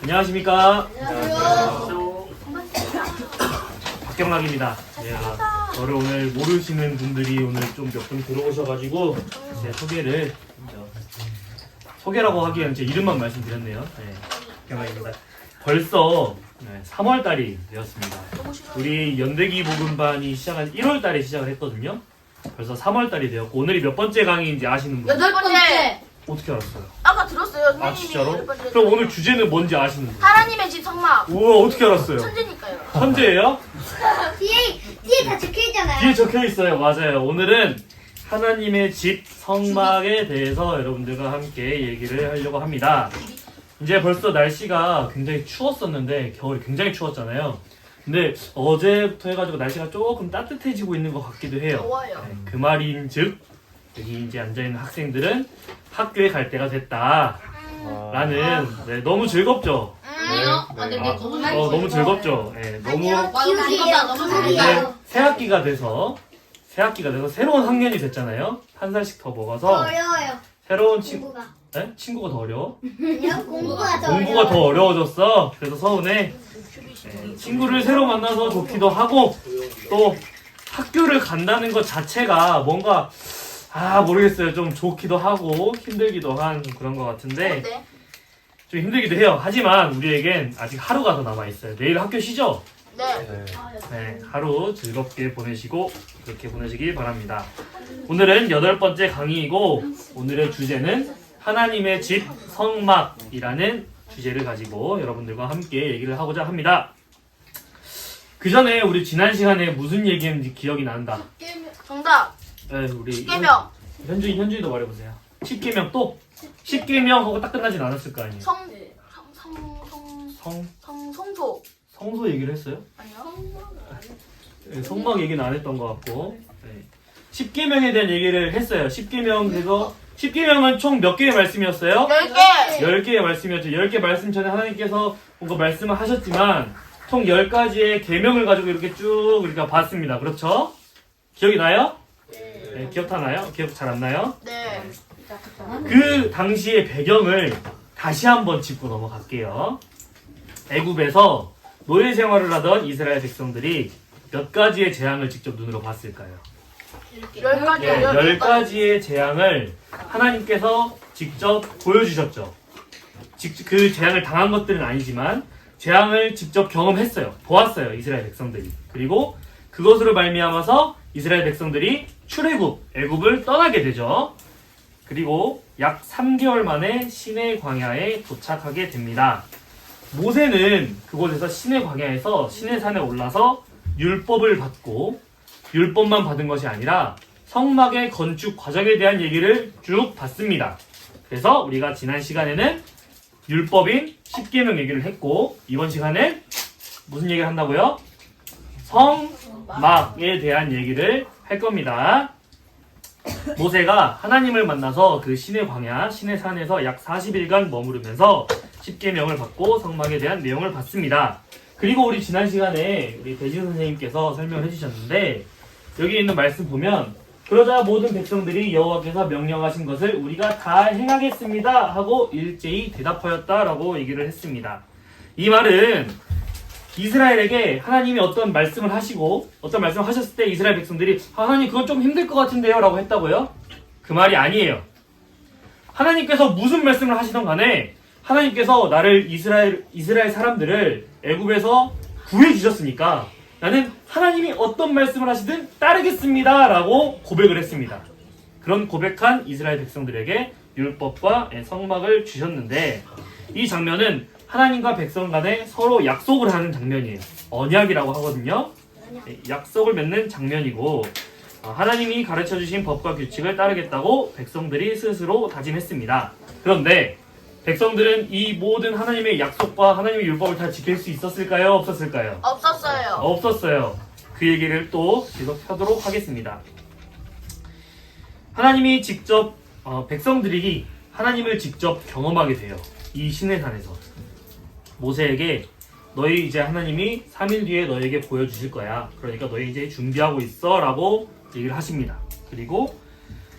안녕하십니까? 안녕하세요. 박경락입니다. 저를 오늘 모르시는 분들이 오늘 좀 몇 분 들어오셔가지고 제 소개라고 하기에는 제 이름만 말씀드렸네요. 네, 박경락입니다. 벌써 3월달이 되었습니다. 우리 연대기 복음반이 시작한 1월달에 시작을 했거든요. 벌써 3월달이 되었고 오늘이 몇 번째 강의인지 아시는 분? 8번째. 어떻게 알았어요? 아까 들었어요. 선생님이 아 진짜로? 8번째. 그럼 오늘 주제는 뭔지 아시는 분? 하나님의 집 성막. 우와 어떻게 알았어요? 천재니까요. 천재예요? 뒤에 다 적혀있잖아요. 뒤에 적혀 있어요. 맞아요. 오늘은 하나님의 집 성막에 대해서 여러분들과 함께 얘기를 하려고 합니다. 이제 벌써 날씨가 굉장히 추웠었는데 겨울이 굉장히 추웠잖아요. 근데 어제부터 해가지고 날씨가 조금 따뜻해지고 있는 것 같기도 해요. 더워요. 네, 그 말인즉 여기 이제 앉아있는 학생들은 학교에 갈 때가 됐다. 라는 너무 즐겁죠? 너무 즐겁죠? 네, 너무 이제 새학기가 돼서 새로운 학년이 됐잖아요. 한 살씩 더 먹어서 어려워요. 새로운 공부가. 친구가 더 어려워? 아니요, 공부가 더 공부가 어려워요. 더 어려워졌어. 그래서 서운해. 친구를 새로 만나서 좋기도 하고 또 학교를 간다는 것 자체가 뭔가 모르겠어요. 좀 좋기도 하고 힘들기도 한 그런 것 같은데 네. 좀 힘들기도 해요. 하지만 우리에겐 아직 하루가 더 남아있어요. 내일 학교 쉬죠? 네. 네, 하루 즐겁게 보내시고 그렇게 보내시길 바랍니다. 오늘은 8번째 강의이고 오늘의 주제는 하나님의 집 성막이라는 주제를 가지고 여러분들과 함께 얘기를 하고자 합니다. 그 전에 우리 지난 시간에 무슨 얘기했는지 기억이 난다. 정답. 네, 우리 10계명. 현주이도 말해보세요. 10계명 또? 10계명 하고 딱 끝나진 않았을 거 아니에요. 성소. 성소 얘기를 했어요? 아니요. 네, 성막 얘기는 안 했던 것 같고 10계명에 대한 얘기를 했어요. 10계명 그래서 10계명은 총 몇 개의 말씀이었어요? 10개. 10개의 말씀이었죠. 10개 말씀 전에 하나님께서 뭔가 말씀을 하셨지만 총 10가지의 계명을 가지고 이렇게 쭉 우리가 봤습니다. 그렇죠? 기억이 나요? 네, 기억 다 나요? 기억 잘 안 나요? 네. 그 당시의 배경을 다시 한번 짚고 넘어갈게요. 애굽에서 노예 생활을 하던 이스라엘 백성들이 몇 가지의 재앙을 직접 눈으로 봤을까요? 10가지. 네, 10가지의 재앙을 하나님께서 직접 보여주셨죠. 그 재앙을 당한 것들은 아니지만 재앙을 직접 경험했어요. 보았어요. 이스라엘 백성들이. 그리고 그것으로 말미암아서 이스라엘 백성들이 출애굽, 애굽을 떠나게 되죠. 그리고 약 3개월 만에 시내 광야에 도착하게 됩니다. 모세는 그곳에서 시내 광야에서 시내산에 올라서 율법을 받고 율법만 받은 것이 아니라 성막의 건축 과정에 대한 얘기를 쭉 받습니다. 그래서 우리가 지난 시간에는 율법인 10계명 얘기를 했고 이번 시간엔 무슨 얘기를 한다고요? 성막에 대한 얘기를 할 겁니다. 모세가 하나님을 만나서 그 시내 광야, 시내 산에서 약 40일간 머무르면서 10계명을 받고 성막에 대한 내용을 받습니다. 그리고 우리 지난 시간에 우리 대진 선생님께서 설명을 해주셨는데 여기 있는 말씀 보면 그러자 모든 백성들이 여호와께서 명령하신 것을 우리가 다 행하겠습니다 하고 일제히 대답하였다라고 얘기를 했습니다. 이 말은 이스라엘에게 하나님이 어떤 말씀을 하시고 어떤 말씀을 하셨을 때 이스라엘 백성들이 하나님 그건 좀 힘들 것 같은데요 라고 했다고요? 그 말이 아니에요. 하나님께서 무슨 말씀을 하시던 간에 하나님께서 나를 이스라엘 사람들을 애굽에서 구해주셨으니까 나는 하나님이 어떤 말씀을 하시든 따르겠습니다 라고 고백을 했습니다. 그런 고백한 이스라엘 백성들에게 율법과 성막을 주셨는데 이 장면은 하나님과 백성 간에 서로 약속을 하는 장면이에요. 언약이라고 하거든요. 약속을 맺는 장면이고 하나님이 가르쳐주신 법과 규칙을 따르겠다고 백성들이 스스로 다짐했습니다. 그런데 백성들은 이 모든 하나님의 약속과 하나님의 율법을 다 지킬 수 있었을까요? 없었을까요? 없었어요. 없었어요. 그 얘기를 또 계속하도록 하겠습니다. 하나님이 직접 백성들이 하나님을 직접 경험하게 돼요. 이 시내산에서 모세에게 너희 이제 하나님이 3일 뒤에 너에게 보여주실 거야. 그러니까 너희 이제 준비하고 있어 라고 얘기를 하십니다. 그리고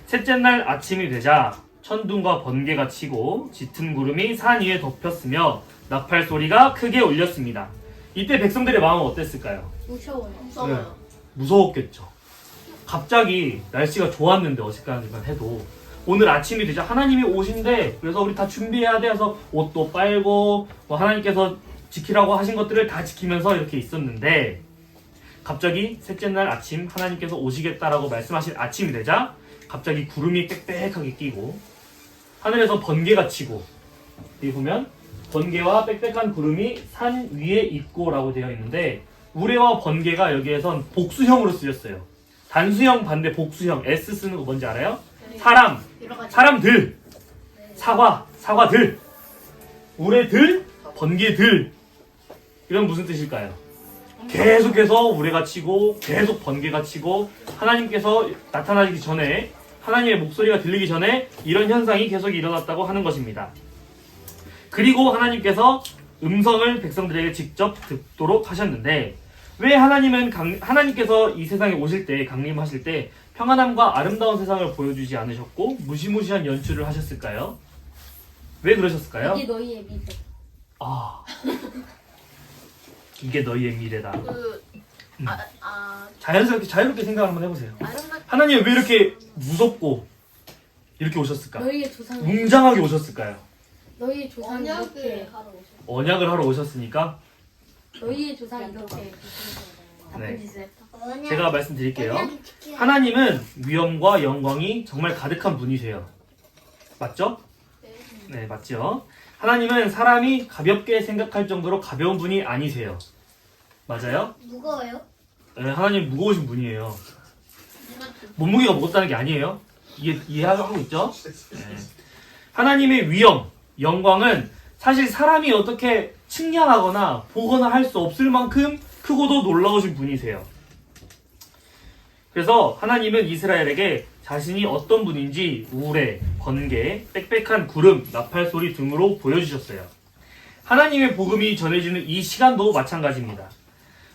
셋째 날 아침이 되자 천둥과 번개가 치고 짙은 구름이 산 위에 덮였으며 나팔 소리가 크게 울렸습니다. 이때 백성들의 마음은 어땠을까요? 무서워요. 무서워요. 무서웠겠죠. 갑자기 날씨가 좋았는데 어색하기만 해도 오늘 아침이 되자 하나님이 오신대. 그래서 우리 다 준비해야 돼 해서 옷도 빨고 뭐 하나님께서 지키라고 하신 것들을 다 지키면서 이렇게 있었는데 갑자기 셋째 날 아침 하나님께서 오시겠다라고 말씀하신 아침이 되자 갑자기 구름이 빽빽하게 끼고 하늘에서 번개가 치고 여기 보면 번개와 빽빽한 구름이 산 위에 있고라고 되어 있는데 우레와 번개가 여기에선 복수형으로 쓰였어요. 단수형 반대 복수형 S 쓰는 거 뭔지 알아요? 사람, 여러 가지. 사람들, 사과들, 우레들, 번개들. 이건 무슨 뜻일까요? 계속해서 우레가 치고 계속 번개가 치고 하나님께서 나타나기 전에 하나님의 목소리가 들리기 전에 이런 현상이 계속 일어났다고 하는 것입니다. 그리고 하나님께서 음성을 백성들에게 직접 듣도록 하셨는데 왜 하나님께서 이 세상에 오실 때 강림하실 때 평안함과 아름다운 세상을 보여주지 않으셨고 무시무시한 연출을 하셨을까요? 왜 그러셨을까요? 이게 너희의 미래. 아 이게 너희의 미래다. 자유롭게 생각을 한번 해보세요. 하나님이 왜 이렇게 무섭고 이렇게 오셨을까? 너희의 조상. 웅장하게 오셨을까요? 너희의 조상 이렇게. 언약을 하러 오셨으니까 너희의 조상 이렇게. 네. 나쁜 짓을. 제가 말씀드릴게요. 하나님은 위엄과 영광이 정말 가득한 분이세요. 맞죠? 네, 맞죠? 하나님은 사람이 가볍게 생각할 정도로 가벼운 분이 아니세요. 맞아요? 무거워요? 네, 하나님 무거우신 분이에요. 몸무게가 무겁다는 게 아니에요. 이해하고 있죠? 네. 하나님의 위엄, 영광은 사실 사람이 어떻게 측량하거나 보거나 할 수 없을 만큼 크고도 놀라우신 분이세요. 그래서 하나님은 이스라엘에게 자신이 어떤 분인지 우레, 번개, 빽빽한 구름, 나팔 소리 등으로 보여주셨어요. 하나님의 복음이 전해지는 이 시간도 마찬가지입니다.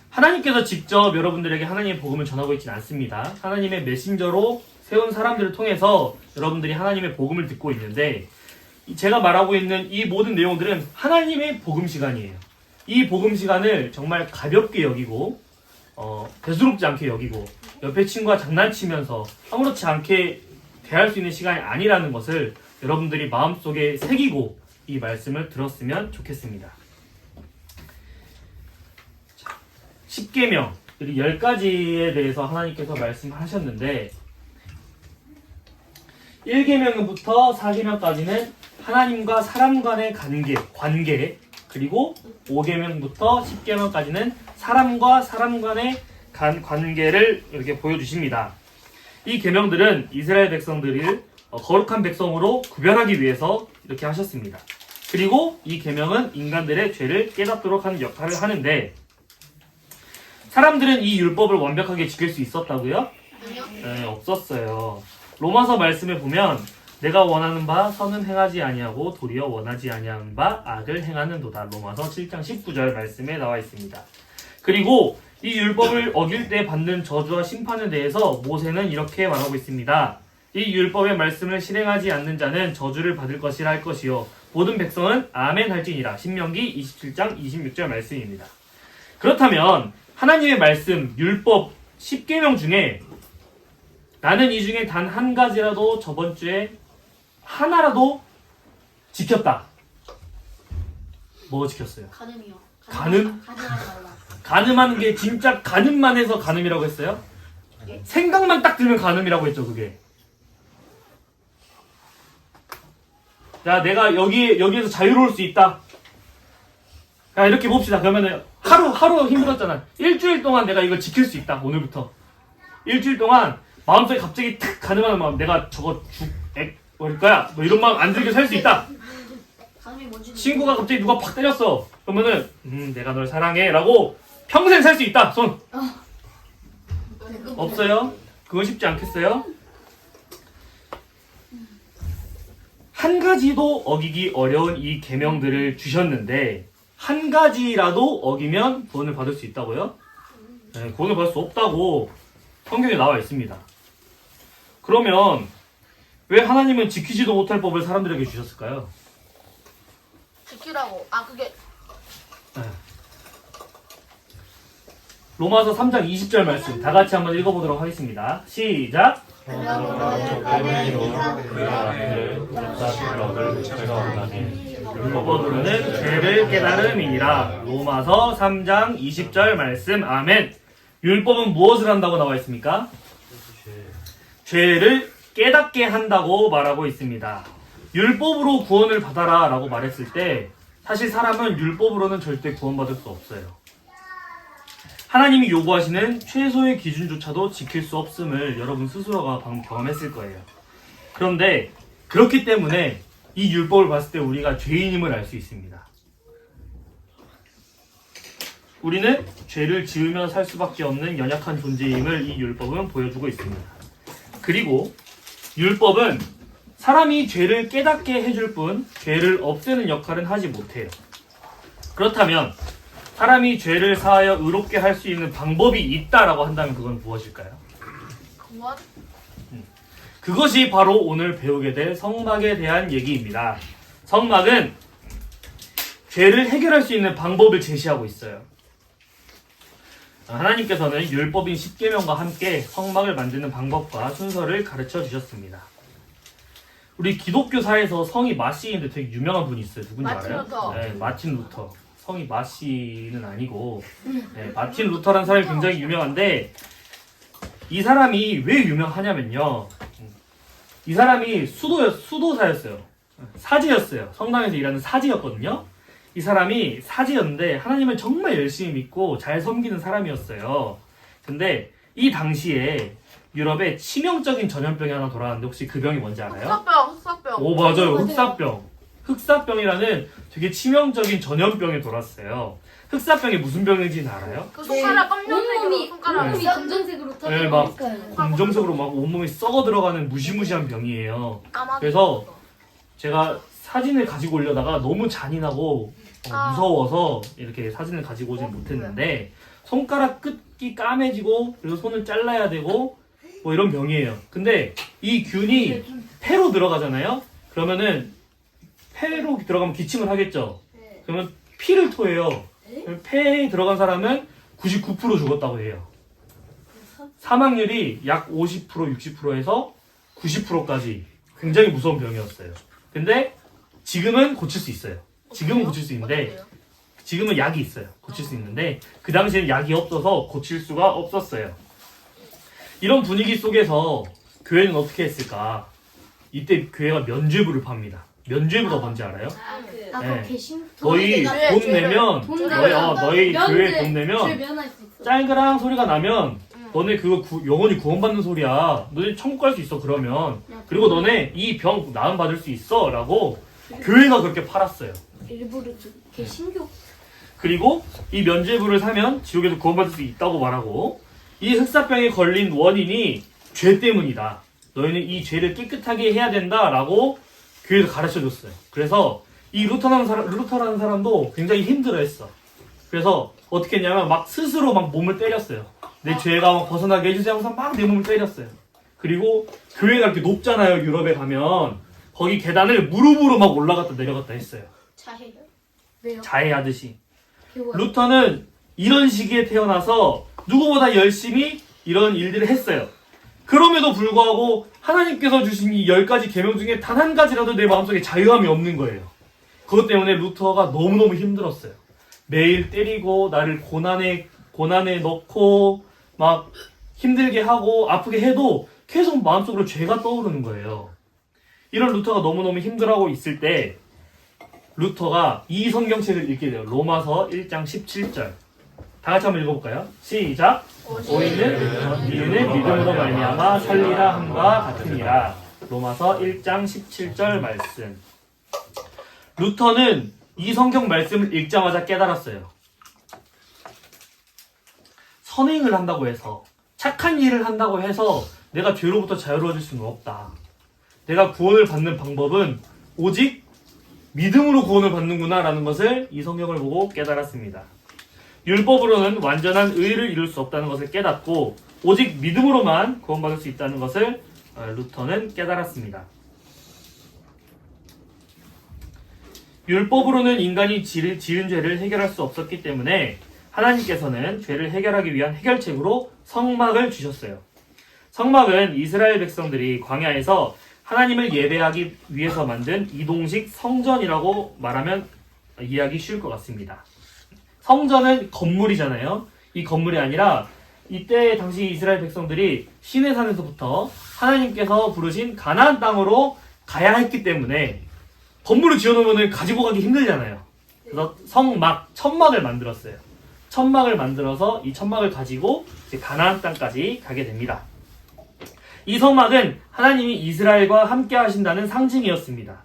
하나님께서 직접 여러분들에게 하나님의 복음을 전하고 있지는 않습니다. 하나님의 메신저로 세운 사람들을 통해서 여러분들이 하나님의 복음을 듣고 있는데 제가 말하고 있는 이 모든 내용들은 하나님의 복음 시간이에요. 이 복음 시간을 정말 가볍게 여기고 대수롭지 않게 여기고 옆에 친구와 장난치면서 아무렇지 않게 대할 수 있는 시간이 아니라는 것을 여러분들이 마음속에 새기고 이 말씀을 들었으면 좋겠습니다. 10계명, 10가지에 대해서 하나님께서 말씀하셨는데 1계명부터 4계명까지는 하나님과 사람 간의 관계 그리고 5계명부터 10계명까지는 사람과 사람 간의 관계를 이렇게 보여주십니다. 이 계명들은 이스라엘 백성들을 거룩한 백성으로 구별하기 위해서 이렇게 하셨습니다. 그리고 이 계명은 인간들의 죄를 깨닫도록 하는 역할을 하는데 사람들은 이 율법을 완벽하게 지킬 수 있었다고요? 네, 없었어요. 로마서 말씀에 보면 내가 원하는 바 선은 행하지 아니하고 도리어 원하지 아니하는 바 악을 행하는도다. 로마서 7장 19절 말씀에 나와 있습니다. 그리고 이 율법을 어길 때 받는 저주와 심판에 대해서 모세는 이렇게 말하고 있습니다. 이 율법의 말씀을 실행하지 않는 자는 저주를 받을 것이라 할 것이요 모든 백성은 아멘 할지니라. 신명기 27장 26절 말씀입니다. 그렇다면 하나님의 말씀 율법 10계명 중에 나는 이 중에 단 한 가지라도 저번 주에 하나라도 지켰다. 뭐 지켰어요? 가늠이요. 가늠? 가늠하지 말라. 가늠하는 게 진짜 가늠만 해서 가늠이라고 했어요? 생각만 딱 들면 가늠이라고 했죠, 그게. 야, 내가 여기에서 자유로울 수 있다. 야, 이렇게 봅시다. 그러면은 하루 힘들었잖아. 일주일 동안 내가 이걸 지킬 수 있다, 오늘부터. 일주일 동안 마음속에 갑자기 탁 가늠하는 마음, 내가 저거 뭐일 거야? 뭐 이런 마음 안 들게 살 수 있다. 가늠이 뭔지. 친구가 갑자기 누가 팍 때렸어. 그러면은 내가 널 사랑해 라고 평생 살 수 있다. 손. 없어요? 그건 쉽지 않겠어요? 한 가지도 어기기 어려운 이 계명들을 주셨는데 한 가지라도 어기면 구원을 받을 수 있다고요? 네, 구원을 받을 수 없다고 성경에 나와 있습니다. 그러면 왜 하나님은 지키지도 못할 법을 사람들에게 주셨을까요? 지키라고. 그게 로마서 3장 20절 말씀 다 같이 한번 읽어보도록 하겠습니다. 시작. 율법으로는 죄를 깨달음이니라. 로마서 3장 20절 말씀. 아멘. 율법은 무엇을 한다고 나와 있습니까? 죄를 깨닫게 한다고 말하고 있습니다. 율법으로 구원을 받아라 라고 말했을 때 사실 사람은 율법으로는 절대 구원받을 수 없어요. 하나님이 요구하시는 최소의 기준조차도 지킬 수 없음을 여러분 스스로가 방금 경험했을 거예요. 그런데 그렇기 때문에 이 율법을 봤을 때 우리가 죄인임을 알 수 있습니다. 우리는 죄를 지으며 살 수밖에 없는 연약한 존재임을 이 율법은 보여주고 있습니다. 그리고 율법은 사람이 죄를 깨닫게 해줄 뿐 죄를 없애는 역할은 하지 못해요. 그렇다면 사람이 죄를 사하여 의롭게 할 수 있는 방법이 있다라고 한다면 그건 무엇일까요? 구원? 그것이 바로 오늘 배우게 될 성막에 대한 얘기입니다. 성막은 죄를 해결할 수 있는 방법을 제시하고 있어요. 하나님께서는 율법인 십계명과 함께 성막을 만드는 방법과 순서를 가르쳐 주셨습니다. 우리 기독교사에서 성이 마씨인데 되게 유명한 분이 있어요. 누군지 마틴 알아요? 루터. 네, 마틴 루터. 성이 마씨는 아니고 마틴 루터라는 사람이 굉장히 유명한데 이 사람이 왜 유명하냐면요. 이 사람이 수도사였어요. 사제였어요. 성당에서 일하는 사제였거든요. 이 사람이 사제였는데 하나님을 정말 열심히 믿고 잘 섬기는 사람이었어요. 근데 이 당시에 유럽에 치명적인 전염병이 하나 돌아왔는데 혹시 그 병이 뭔지 알아요? 흑사병. 오, 맞아요. 흑사병. 흑사병이라는 되게 치명적인 전염병이 돌았어요. 흑사병이 무슨 병인지는 알아요? 그 손가락 검정색으로 온몸이 손가락. 검정색으로 네, 막 터져요. 검정색으로 막 온몸이 썩어 들어가는 무시무시한 병이에요. 까마귀. 그래서 제가 사진을 가지고 올려다가 너무 잔인하고 무서워서 이렇게 사진을 가지고 오진 못했는데 손가락 끝이 까매지고 그래서 손을 잘라야 되고 뭐 이런 병이에요. 근데 이 균이 폐로 들어가잖아요. 그러면은 폐로 들어가면 기침을 하겠죠. 그러면 피를 토해요. 폐에 들어간 사람은 99% 죽었다고 해요. 사망률이 약 50%, 60%에서 90%까지 굉장히 무서운 병이었어요. 근데 지금은 고칠 수 있어요. 지금은 고칠 수 있는데 지금은 약이 있어요. 고칠 수 있는데 그 당시에는 약이 없어서 고칠 수가 없었어요. 이런 분위기 속에서 교회는 어떻게 했을까? 이때 교회가 면죄부를 팝니다. 면죄부가 뭔지 알아요? 아까 네. 계신 너희 돈 내면 돈 너희 내면 교회 돈 죄 내면 면할 수 있어. 짤그랑 소리가 나면 너네 그거 영원히 구원받는 소리야. 너네 천국 갈 수 있어 그러면. 그리고 너네 이 병 나음 받을 수 있어 라고 교회가 그렇게 팔았어요. 일부러 좀 개신교. 그리고 이 면죄부를 사면 지옥에서 구원받을 수 있다고 말하고 이 흑사병에 걸린 원인이 죄 때문이다. 너희는 이 죄를 깨끗하게 해야 된다라고 교회에서 가르쳐줬어요. 그래서 이 루터라는 사람도 굉장히 힘들어했어. 그래서 어떻게 했냐면 막 스스로 막 몸을 때렸어요. 내 죄가 막 벗어나게 해주세요 하면서 막 내 몸을 때렸어요. 그리고 교회가 이렇게 높잖아요. 유럽에 가면 거기 계단을 무릎으로 막 올라갔다 내려갔다 했어요. 자해요? 왜요? 자해하듯이. 배워요. 루터는 이런 시기에 태어나서 누구보다 열심히 이런 일들을 했어요. 그럼에도 불구하고 하나님께서 주신 이 10가지 계명 중에 단 한 가지라도 내 마음속에 자유함이 없는 거예요. 그것 때문에 루터가 너무너무 힘들었어요. 매일 때리고 나를 고난에 넣고 막 힘들게 하고 아프게 해도 계속 마음속으로 죄가 떠오르는 거예요. 이런 루터가 너무너무 힘들어하고 있을 때 루터가 이 성경책을 읽게 돼요. 로마서 1장 17절. 다 같이 한번 읽어볼까요? 시작. 오이는 이유는 믿음으로 말미암아 살리라 함과 같으니라. 로마서 1장 17절 말씀. 루터는 이 성경 말씀을 읽자마자 깨달았어요. 선행을 한다고 해서 착한 일을 한다고 해서 내가 죄로부터 자유로워질 수는 없다. 내가 구원을 받는 방법은 오직 믿음으로 구원을 받는구나 라는 것을 이 성경을 보고 깨달았습니다. 율법으로는 완전한 의를 이룰 수 없다는 것을 깨닫고 오직 믿음으로만 구원받을 수 있다는 것을 루터는 깨달았습니다. 율법으로는 인간이 지은 죄를 해결할 수 없었기 때문에 하나님께서는 죄를 해결하기 위한 해결책으로 성막을 주셨어요. 성막은 이스라엘 백성들이 광야에서 하나님을 예배하기 위해서 만든 이동식 성전이라고 말하면 이해하기 쉬울 것 같습니다. 성전은 건물이잖아요. 이 건물이 아니라 이때 당시 이스라엘 백성들이 시내산에서부터 하나님께서 부르신 가나안 땅으로 가야 했기 때문에 건물을 지어놓으면 가지고 가기 힘들잖아요. 그래서 성막, 천막을 만들었어요. 천막을 만들어서 이 천막을 가지고 이제 가나안 땅까지 가게 됩니다. 이 성막은 하나님이 이스라엘과 함께 하신다는 상징이었습니다.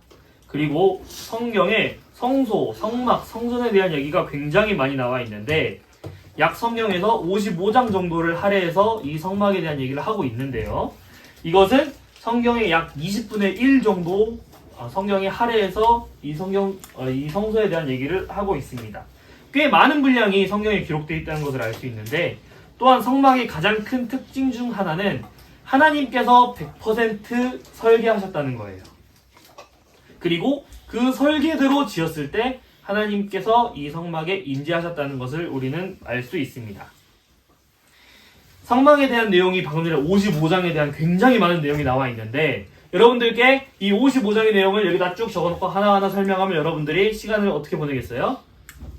그리고 성경에 성소, 성막, 성전에 대한 얘기가 굉장히 많이 나와 있는데 약 성경에서 55장 정도를 할애해서 이 성막에 대한 얘기를 하고 있는데요. 이것은 성경의 약 20분의 1 정도 성경이 할애해서 이 성소에 대한 얘기를 하고 있습니다. 꽤 많은 분량이 성경에 기록되어 있다는 것을 알 수 있는데 또한 성막의 가장 큰 특징 중 하나는 하나님께서 100% 설계하셨다는 거예요. 그리고 그 설계대로 지었을 때 하나님께서 이 성막에 임재하셨다는 것을 우리는 알 수 있습니다. 성막에 대한 내용이 방금 전에 55장에 대한 굉장히 많은 내용이 나와 있는데 여러분들께 이 55장의 내용을 여기다 쭉 적어놓고 하나하나 설명하면 여러분들이 시간을 어떻게 보내겠어요?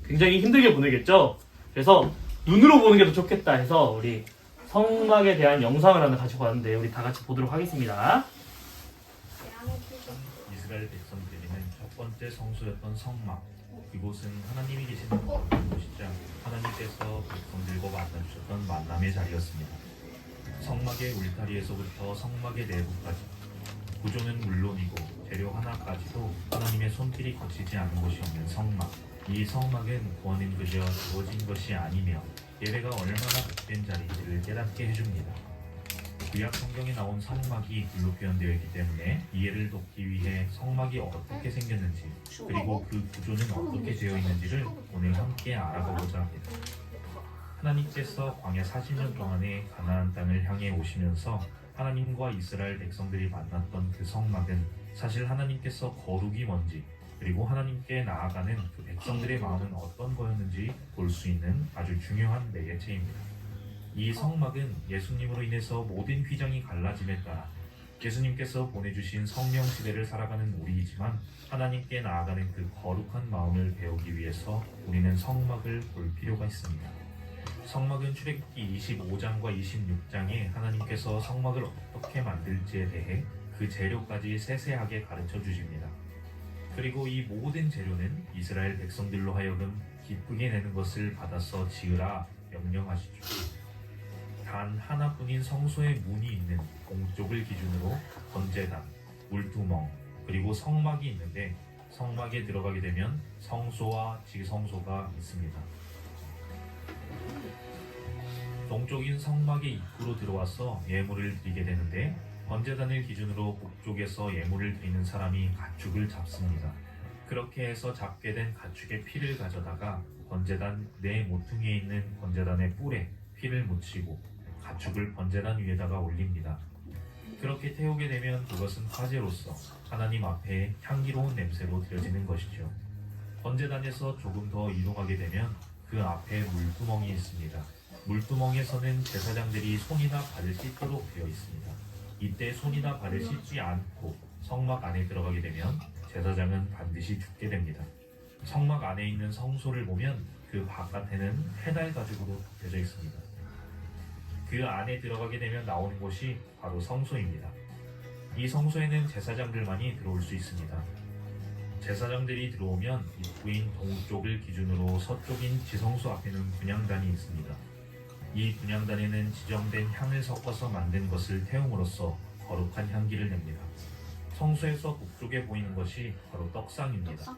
굉장히 힘들게 보내겠죠? 그래서 눈으로 보는 게 더 좋겠다 해서 우리 성막에 대한 영상을 하나 가지고 왔는데 우리 다 같이 보도록 하겠습니다. 이스라엘 백성들에게는 첫 번째 성소였던 성막, 이곳은 하나님이 계시는 곳이자 하나님께서 백성들과 만나주셨던 만남의 자리였습니다. 성막의 울타리에서부터 성막의 내부까지 구조는 물론이고 재료 하나까지도 하나님의 손길이 거치지 않은 곳이 없는 성막. 이 성막은 구원은 그저 주어진 것이 아니며 예배가 얼마나 복된 자리인지를 깨닫게 해줍니다. 구약 성경에 나온 성막이 글로 표현되어 있기 때문에 이해를 돕기 위해 성막이 어떻게 생겼는지 그리고 그 구조는 어떻게 되어 있는지를 오늘 함께 알아보고자 합니다. 하나님께서 광야 40년 동안에 가나안 땅을 향해 오시면서 하나님과 이스라엘 백성들이 만났던 그 성막은 사실 하나님께서 거룩이 뭔지 그리고 하나님께 나아가는 그 백성들의 마음은 어떤 거였는지 볼 수 있는 아주 중요한 매개체입니다. 이 성막은 예수님으로 인해서 모든 휘장이 갈라짐에 따라 예수님께서 보내주신 성령 시대를 살아가는 우리이지만 하나님께 나아가는 그 거룩한 마음을 배우기 위해서 우리는 성막을 볼 필요가 있습니다. 성막은 출애굽기 25장과 26장에 하나님께서 성막을 어떻게 만들지에 대해 그 재료까지 세세하게 가르쳐 주십니다. 그리고 이 모든 재료는 이스라엘 백성들로 하여금 기쁘게 내는 것을 받아서 지으라 명령하시죠. 단 하나뿐인 성소의 문이 있는 동쪽을 기준으로 번제단, 물두멍, 그리고 성막이 있는데 성막에 들어가게 되면 성소와 지성소가 있습니다. 동쪽인 성막의 입구로 들어와서 예물을 드리게 되는데 번제단을 기준으로 북쪽에서 예물을 드리는 사람이 가축을 잡습니다. 그렇게 해서 잡게 된 가축의 피를 가져다가 번제단 네 모퉁이에 있는 번제단의 뿔에 피를 묻히고 가축을 번제단 위에다가 올립니다. 그렇게 태우게 되면 그것은 화제로서 하나님 앞에 향기로운 냄새로 드려지는 것이죠. 번제단에서 조금 더 이동하게 되면 그 앞에 물두멍이 있습니다. 물두멍에서는 제사장들이 손이나 발을 씻도록 되어 있습니다. 이때 손이나 발을 씻지 않고 성막 안에 들어가게 되면 제사장은 반드시 죽게 됩니다. 성막 안에 있는 성소를 보면 그 바깥에는 해달 가죽으로 덮여져 있습니다. 그 안에 들어가게 되면 나오는 곳이 바로 성소입니다. 이 성소에는 제사장들만이 들어올 수 있습니다. 제사장들이 들어오면 입구인 동쪽을 기준으로 서쪽인 지성소 앞에는 분향단이 있습니다. 이 분향단에는 지정된 향을 섞어서 만든 것을 태움으로써 거룩한 향기를 냅니다. 성소에서 북쪽에 보이는 것이 바로 떡상입니다.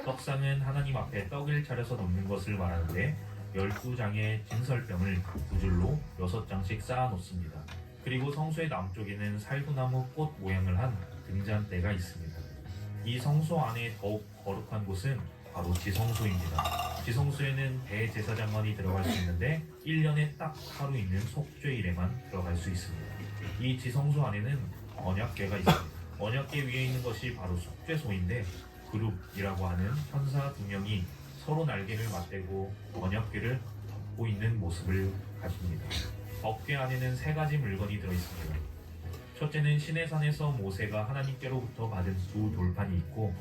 떡상은 하나님 앞에 떡을 차려서 놓는 것을 말하는데 12장의 진설병을 두 줄로 6장씩 쌓아 놓습니다. 그리고 성소의 남쪽에는 살구나무 꽃 모양을 한 등잔대가 있습니다. 이 성소 안에 더욱 거룩한 곳은 바로 지성소입니다. 지성소에는 대제사장만이 들어갈 수 있는데 1년에 딱 하루 있는 속죄일에만 들어갈 수 있습니다. 이 지성소 안에는 언약궤가 있습니다. 언약궤 위에 있는 것이 바로 속죄소인데 그룹이라고 하는 천사 두 명이 서로 날개를 맞대고 번역궤를 덮고 있는 모습을 가집니다. 법궤 안에는 세 가지 물건이 들어있습니다. 첫째는 시내산에서 모세가 하나님께로부터 받은 두 돌판이 있고,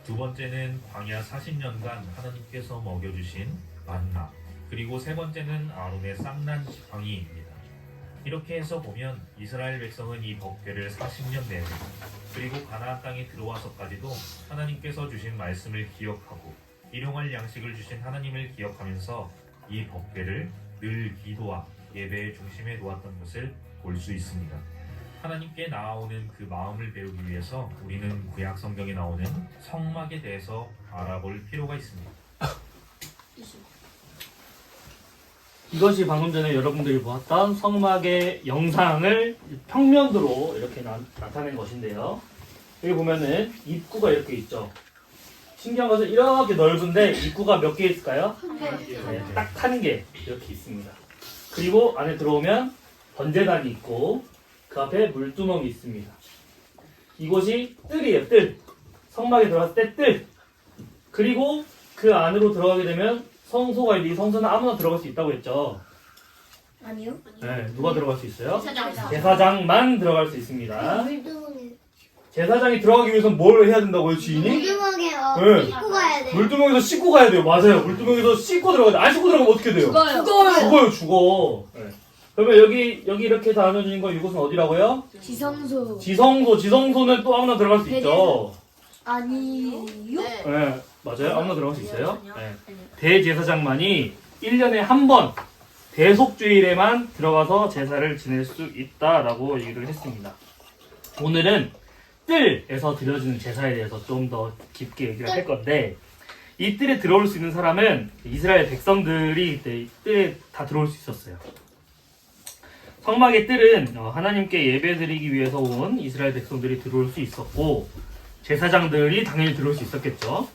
두 번째는 광야 40년간 하나님께서 먹여주신 만나, 그리고 세 번째는 아론의 쌍난 지팡이입니다. 이렇게 해서 보면 이스라엘 백성은 이 법궤를 40년 내내 그리고 가나안 땅에 들어와서까지도 하나님께서 주신 말씀을 기억하고 일용할 양식을 주신 하나님을 기억하면서 이 법궤를 늘 기도와 예배의 중심에 놓았던 것을 볼 수 있습니다. 하나님께 나아오는 그 마음을 배우기 위해서 우리는 구약 성경에 나오는 성막에 대해서 알아볼 필요가 있습니다. 이것이 방금 전에 여러분들이 보았던 성막의 영상을 평면도로 이렇게 나타낸 것인데요. 여기 보면은 입구가 이렇게 있죠. 신기한 것은 이렇게 넓은데 입구가 몇 개 있을까요? 네, 딱 한 개 이렇게 있습니다. 그리고 안에 들어오면 번제단이 있고 그 앞에 물두멍이 있습니다. 이곳이 뜰이에요. 뜰. 성막에 들어갔을 때 뜰. 그리고 그 안으로 들어가게 되면 성소가 있는데 이 성소는 아무나 들어갈 수 있다고 했죠. 아니요. 네, 누가 들어갈 수 있어요? 제사장. 제사장만 들어갈 수 있습니다. 물두멍에. 제사장이 들어가기 위해서 뭘 해야 된다고요, 주인이? 물두멍에요. 네. 씻고 가야 돼. 물두멍에서 씻고 가야 돼요. 맞아요. 물두멍에서 씻고 들어가야 돼. 안 씻고 들어가면 어떻게 돼요? 죽어요, 죽어. 네. 그러면 여기 이렇게 다 나눠주는 거 이곳은 어디라고요? 지성소. 지성소는 또 아무나 들어갈 수 있죠. 아니요. 네. 네, 맞아요. 아무나 들어갈 수 있어요. 네. 대제사장만이 1년에 한 번 대속주일에만 들어가서 제사를 지낼 수 있다라고 얘기를 했습니다. 오늘은 뜰에서 드려지는 제사에 대해서 좀 더 깊게 얘기를 할 건데, 이 뜰에 들어올 수 있는 사람은 이스라엘 백성들이 이때 뜰에 다 들어올 수 있었어요. 성막의 뜰은 하나님께 예배드리기 위해서 온 이스라엘 백성들이 들어올 수 있었고, 제사장들이 당연히 들어올 수 있었겠죠.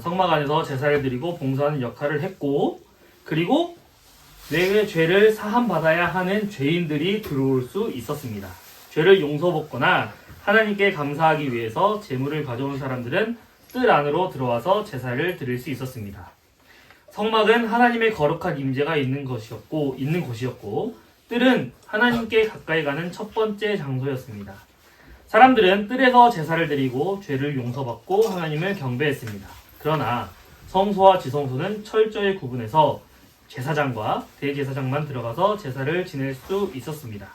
성막 안에서 제사를 드리고 봉사하는 역할을 했고, 그리고 내 죄를 사함받아야 하는 죄인들이 들어올 수 있었습니다. 죄를 용서받거나 하나님께 감사하기 위해서 제물을 가져온 사람들은 뜰 안으로 들어와서 제사를 드릴 수 있었습니다. 성막은 하나님의 거룩한 임재가 있는 곳이었고 뜰은 하나님께 가까이 가는 첫 번째 장소였습니다. 사람들은 뜰에서 제사를 드리고 죄를 용서받고 하나님을 경배했습니다. 그러나 성소와 지성소는 철저히 구분해서 제사장과 대제사장만 들어가서 제사를 지낼 수 있었습니다.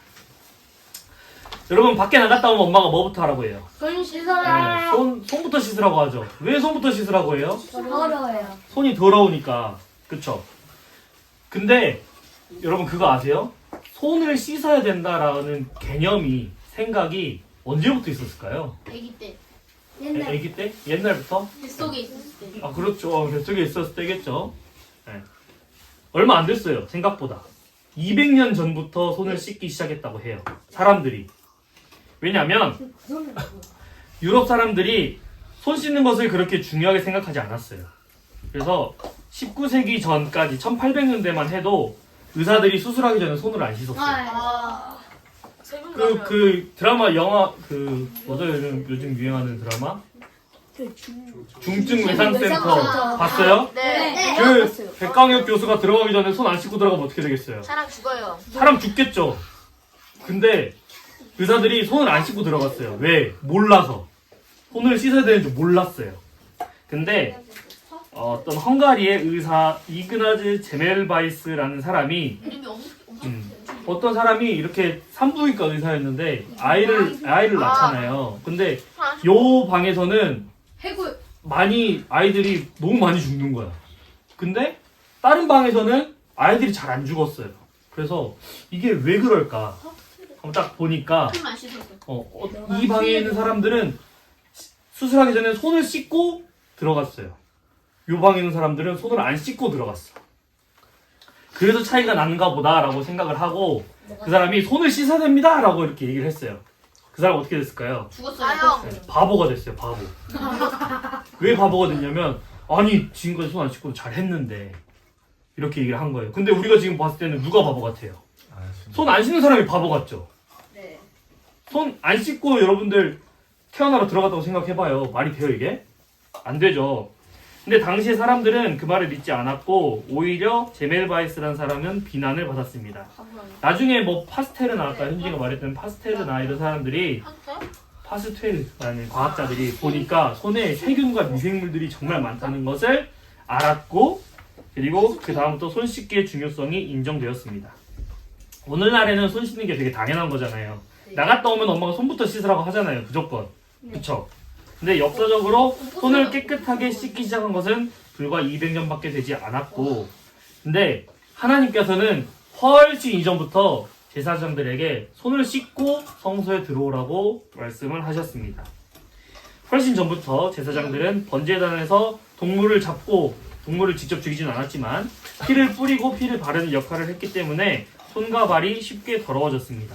여러분, 밖에 나갔다 오면 엄마가 뭐부터 하라고 해요? 손 씻어라. 손부터 씻으라고 하죠. 왜 손부터 씻으라고 해요? 더러워요. 손이 더러우니까. 그쵸? 근데 여러분 그거 아세요? 손을 씻어야 된다라는 개념이, 생각이 언제부터 있었을까요? 아기 때. 옛날. 아기 때? 옛날부터? 뱃속에 있었을 때. 아, 그렇죠. 뱃속에 있었을 때겠죠. 네. 얼마 안 됐어요, 생각보다. 200년 전부터 손을 씻기 시작했다고 해요, 사람들이. 왜냐면 유럽 사람들이 손 씻는 것을 그렇게 중요하게 생각하지 않았어요. 그래서 19세기 전까지 1800년대만 해도 의사들이 수술하기 전에 손을 안 씻었어요. 아. 세분 그 드라마, 영화, 뭐죠? 요즘 유행하는 드라마? 중증 외상센터 봤어요? 네. 그 백강혁 교수가 들어가기 전에 손 안 씻고 들어가면 어떻게 되겠어요? 사람 죽어요. 사람 죽겠죠. 근데 의사들이 손을 안 씻고 들어갔어요. 왜? 몰라서. 손을 씻어야 되는 줄 몰랐어요. 근데 어떤 헝가리의 의사 이그나즈 제멜바이스라는 사람이 이름이 엄청 어떤 사람이 이렇게 산부인과 의사였는데 아이를 낳잖아요. 근데 요 방에서는 많이 아이들이 너무 많이 죽는 거야. 근데 다른 방에서는 아이들이 잘 안 죽었어요. 그래서 이게 왜 그럴까? 한번 딱 보니까 손만 씻었어. 이 방에 있는 사람들은 수술하기 전에 손을 씻고 들어갔어요. 요 방에 있는 사람들은 손을 안 씻고 들어갔어. 그래서 차이가 나는가 보다라고 생각을 하고 그 사람이 손을 씻어야 됩니다 라고 이렇게 얘기를 했어요. 그 사람 어떻게 됐을까요? 죽었어요. 네, 바보가 됐어요. 바보. 왜 바보가 됐냐면, 아니 지금까지 손 안 씻고 잘 했는데 이렇게 얘기를 한 거예요. 근데 우리가 지금 봤을 때는 누가 바보 같아요? 손 안 씻는 사람이 바보 같죠? 네. 손 안 씻고 여러분들 태어나러 들어갔다고 생각해봐요. 말이 돼요 이게? 안 되죠. 근데 당시 사람들은 그 말을 믿지 않았고 오히려 제멜바이스라는 사람은 비난을 받았습니다. 나중에 뭐 파스텔르나 아까 현지가 말했던 파스텔르나 이런 사람들이 파스텔르라는 과학자들이 보니까 손에 세균과 미생물들이 정말 많다는 것을 알았고 그리고 그 다음부터 손 씻기의 중요성이 인정되었습니다. 오늘날에는 손 씻는 게 되게 당연한 거잖아요. 나갔다 오면 엄마가 손부터 씻으라고 하잖아요. 무조건. 그쵸? 근데 역사적으로 손을 깨끗하게 씻기 시작한 것은 불과 200년밖에 되지 않았고 근데 하나님께서는 훨씬 이전부터 제사장들에게 손을 씻고 성소에 들어오라고 말씀을 하셨습니다. 훨씬 전부터 제사장들은 번제단에서 동물을 잡고 동물을 직접 죽이진 않았지만 피를 뿌리고 피를 바르는 역할을 했기 때문에 손과 발이 쉽게 더러워졌습니다.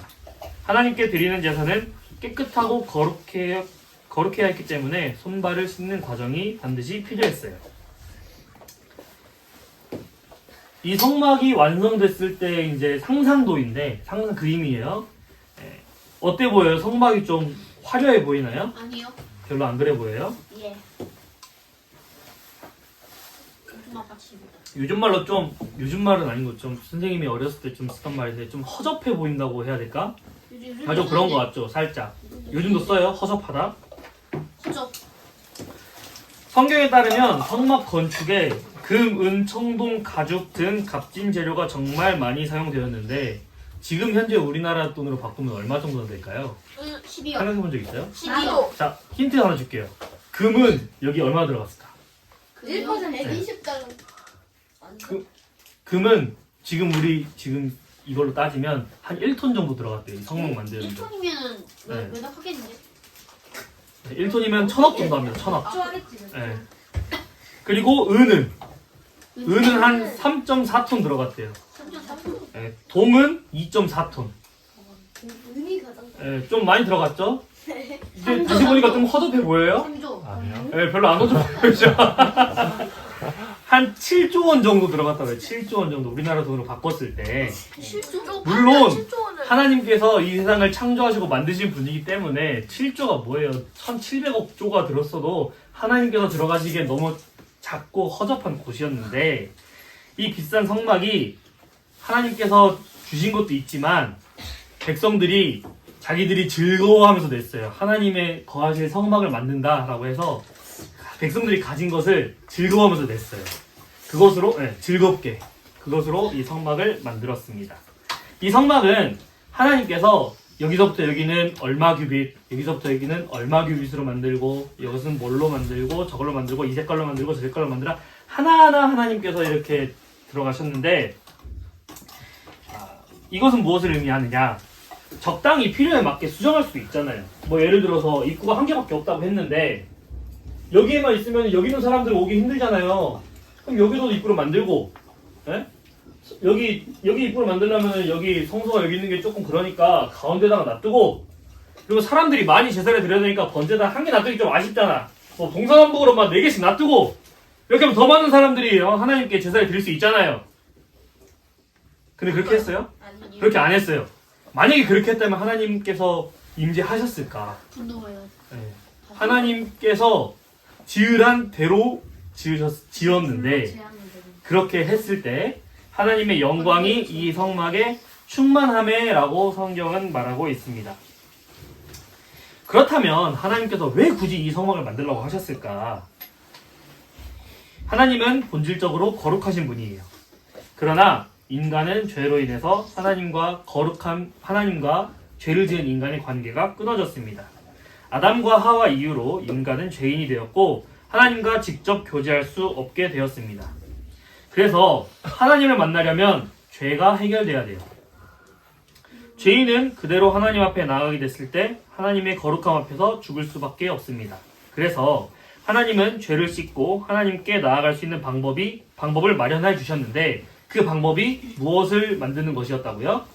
하나님께 드리는 제사는 깨끗하고 거룩해야 했기 때문에 손발을 씻는 과정이 반드시 필요했어요. 이 성막이 완성됐을 때 이제 상상도인데 상상 그림이에요. 어때 보여요? 성막이 좀 화려해 보이나요? 아니요. 별로 안 그래 보여요? 예. 요즘 말은 아니고 좀 선생님이 어렸을 때 좀 쓰던 말인데 좀 허접해 보인다고 해야 될까? 아주 그런 거 같죠, 살짝. 요즘도 써요? 허접하다? 허접. 성경에 따르면 성막 건축에 금, 은, 청동, 가죽 등 값진 재료가 정말 많이 사용되었는데 지금 현재 우리나라 돈으로 바꾸면 얼마 정도 될까요? 12요. 생각해 본 적 있어요? 12요. 자, 힌트 하나 줄게요. 금은 여기 얼마 들어갔을까? 1% 120달러. 금은 지금 이걸로 따지면 한 1톤 정도 들어갔대요. 이 성막 만드는데. 1톤이면은 네. 몇억 하겠는데? 1톤이면 1000억 정도 합니다. 1000억. 좋아하겠지. 네. 그리고 은은 한 3.4톤 들어갔대요. 3.4톤. 네. 동은 2.4톤. 은이 가장 네, 좀 많이 들어갔죠? 이제 다시 보니까 좀 허접해 보여요? 3조. 아니요. 네, 별로 안 허접해 보이죠? 한 7조 원 정도 들어갔다고 해요. 7조 원 정도 우리나라 돈으로 바꿨을 때 7조? 물론 7조 원을. 하나님께서 이 세상을 창조하시고 만드신 분이기 때문에 7조가 뭐예요? 1700억 조가 들었어도 하나님께서 들어가시기에 너무 작고 허접한 곳이었는데 이 비싼 성막이 하나님께서 주신 것도 있지만 백성들이 자기들이 즐거워하면서 냈어요. 하나님의 거하실 성막을 만든다라고 해서 백성들이 가진 것을 즐거워하면서 냈어요. 그것으로 즐겁게 그것으로 이 성막을 만들었습니다. 이 성막은 하나님께서 여기서부터 여기는 얼마 규빗, 여기서부터 여기는 얼마 규빗으로 만들고 이것은 뭘로 만들고 저걸로 만들고 이 색깔로 만들고 저 색깔로 만들어 하나하나 하나님께서 이렇게 들어가셨는데 이것은 무엇을 의미하느냐? 적당히 필요에 맞게 수정할 수도 있잖아요. 뭐 예를 들어서 입구가 한 개밖에 없다고 했는데 여기에만 있으면 여기 있는 사람들 오기 힘들잖아요. 그럼 여기도 입구를 만들고, 예? 여기 입구를 만들려면 여기 성소가 여기 있는 게 조금 그러니까 가운데다가 놔두고, 그리고 사람들이 많이 제사를 드려야 되니까 번제단 한 개 놔두기 좀 아쉽잖아. 뭐 동서남북으로 막 4개씩 놔두고, 이렇게 하면 더 많은 사람들이 하나님께 제사를 드릴 수 있잖아요. 근데 그렇게 했어요? 아니요. 그렇게 안 했어요. 만약에 그렇게 했다면 하나님께서 임재하셨을까? 분노해요. 예. 하나님께서 지으란 대로 지었는데 그렇게 했을 때 하나님의 영광이 이 성막에 충만함에라고 성경은 말하고 있습니다. 그렇다면 하나님께서 왜 굳이 이 성막을 만들려고 하셨을까? 하나님은 본질적으로 거룩하신 분이에요. 그러나 인간은 죄로 인해서 하나님과 죄를 지은 인간의 관계가 끊어졌습니다. 아담과 하와 이후로 인간은 죄인이 되었고 하나님과 직접 교제할 수 없게 되었습니다. 그래서 하나님을 만나려면 죄가 해결돼야 돼요. 죄인은 그대로 하나님 앞에 나아가게 됐을 때 하나님의 거룩함 앞에서 죽을 수밖에 없습니다. 그래서 하나님은 죄를 씻고 하나님께 나아갈 수 있는 방법을 마련해 주셨는데 그 방법이 무엇을 만드는 것이었다고요?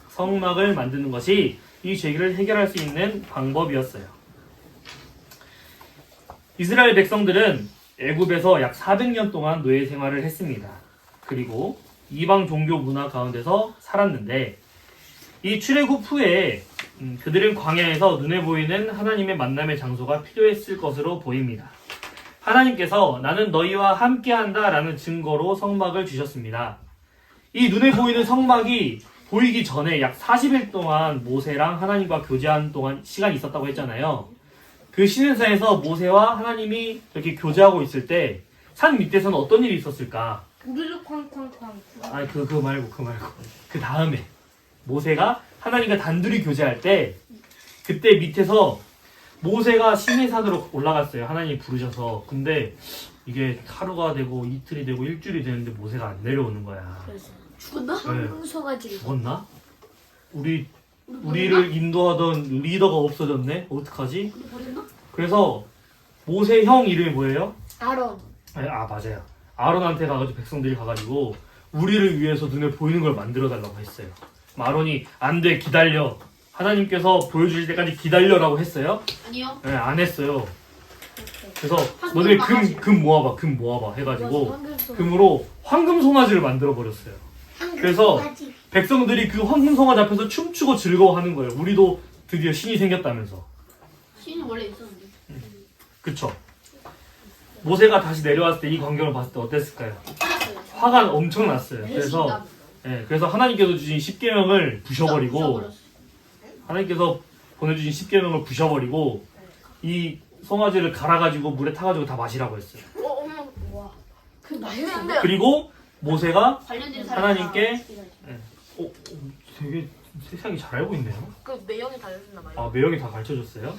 성막을 만드는 것이 이 죄를 해결할 수 있는 방법이었어요. 이스라엘 백성들은 애굽에서 약 400년 동안 노예 생활을 했습니다. 그리고 이방 종교 문화 가운데서 살았는데 이 출애굽 후에 그들은 광야에서 눈에 보이는 하나님의 만남의 장소가 필요했을 것으로 보입니다. 하나님께서 나는 너희와 함께한다 라는 증거로 성막을 주셨습니다. 이 눈에 보이는 성막이 보이기 전에 약 40일 동안 모세랑 하나님과 교제한 동안 시간이 있었다고 했잖아요. 그 시내산에서 모세와 하나님이 이렇게 교제하고 있을 때 산 밑에서는 어떤 일이 있었을까? 우르르 쾅쾅쾅. 아니 그거 말고 그 다음에 모세가 하나님과 단둘이 교제할 때 그때 밑에서 모세가 시내산으로 올라갔어요. 하나님이 부르셔서. 근데 이게 하루가 되고 이틀이 되고 일주일이 되는데 모세가 안 내려오는 거야. 죽었나? 네. 소가지고. 죽었나? 우리를 인도하던 리더가 없어졌네? 어떡하지? 버렸나? 그래서 모세 형 이름이 뭐예요? 아론. 맞아요. 아론한테 가가지고 백성들이 가가지고 우리를 위해서 눈에 보이는 걸 만들어달라고 했어요. 아론이 안 돼 기다려. 하나님께서 보여주실 때까지 기다려라고 했어요? 아니요. 네, 안 했어요. 그래서 황금 너네 망아지. 금 모아봐 해가지고 황금 금으로 황금 송아지를 만들어 버렸어요. 그래서 백성들이 그 황금 송아지 앞에서 춤추고 즐거워하는 거예요. 우리도 드디어 신이 생겼다면서. 신은 원래 있었는데. 그쵸? 모세가 다시 내려왔을 때 이 광경을 봤을 때 어땠을까요? 화났어요. 화가 엄청 났어요. 그래서 하나님께서 주신 십계명을 부셔버리고 부셔버렸어요. 하나님께서 보내주신 십계명을 부셔버리고 이 송아지를 갈아가지고 물에 타가지고 다 마시라고 했어요. 어머. 와. 그 말도 그리고 모세가 관련된 사람. 하나님께 되게 세상이 잘 알고 있네요. 그 매형이 달려줬나 봐요. 아, 매형이 다 가르쳐줬어요.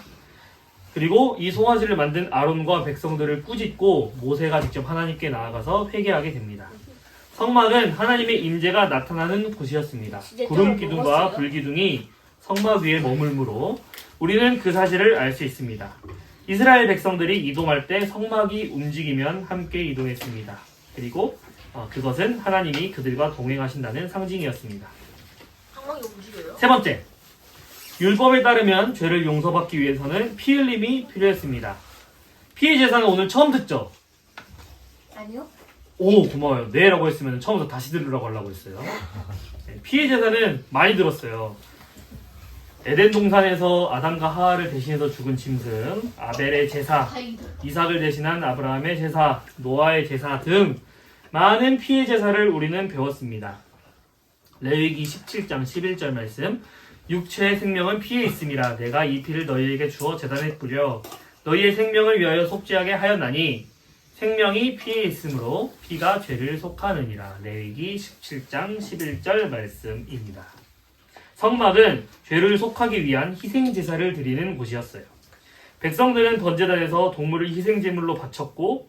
그리고 이 송아지를 만든 아론과 백성들을 꾸짖고 모세가 직접 하나님께 나아가서 회개하게 됩니다. 성막은 하나님의 임재가 나타나는 곳이었습니다. 구름 기둥과 불 기둥이 성막 위에 머물므로 우리는 그 사실을 알 수 있습니다. 이스라엘 백성들이 이동할 때 성막이 움직이면 함께 이동했습니다. 그리고 그것은 하나님이 그들과 동행하신다는 상징이었습니다. 성막이 움직여요? 세 번째, 율법에 따르면 죄를 용서받기 위해서는 피 흘림이 필요했습니다. 피의 제사는 오늘 처음 듣죠? 아니요. 오, 고마워요. 네라고 했으면 처음부터 다시 들으라고 하려고 했어요. 피의 제사는 많이 들었어요. 에덴 동산에서 아담과 하와를 대신해서 죽은 짐승, 아벨의 제사, 다행이다. 이삭을 대신한 아브라함의 제사, 노아의 제사 등 많은 피의 제사를 우리는 배웠습니다. 레위기 17장 11절 말씀, 육체의 생명은 피에 있음이라 내가 이 피를 너희에게 주어 제단에 뿌려 너희의 생명을 위하여 속죄하게 하였나니 생명이 피에 있으므로 피가 죄를 속하느니라. 레위기 17장 11절 말씀입니다. 성막은 죄를 속하기 위한 희생제사를 드리는 곳이었어요. 백성들은 번제단에서 동물을 희생제물로 바쳤고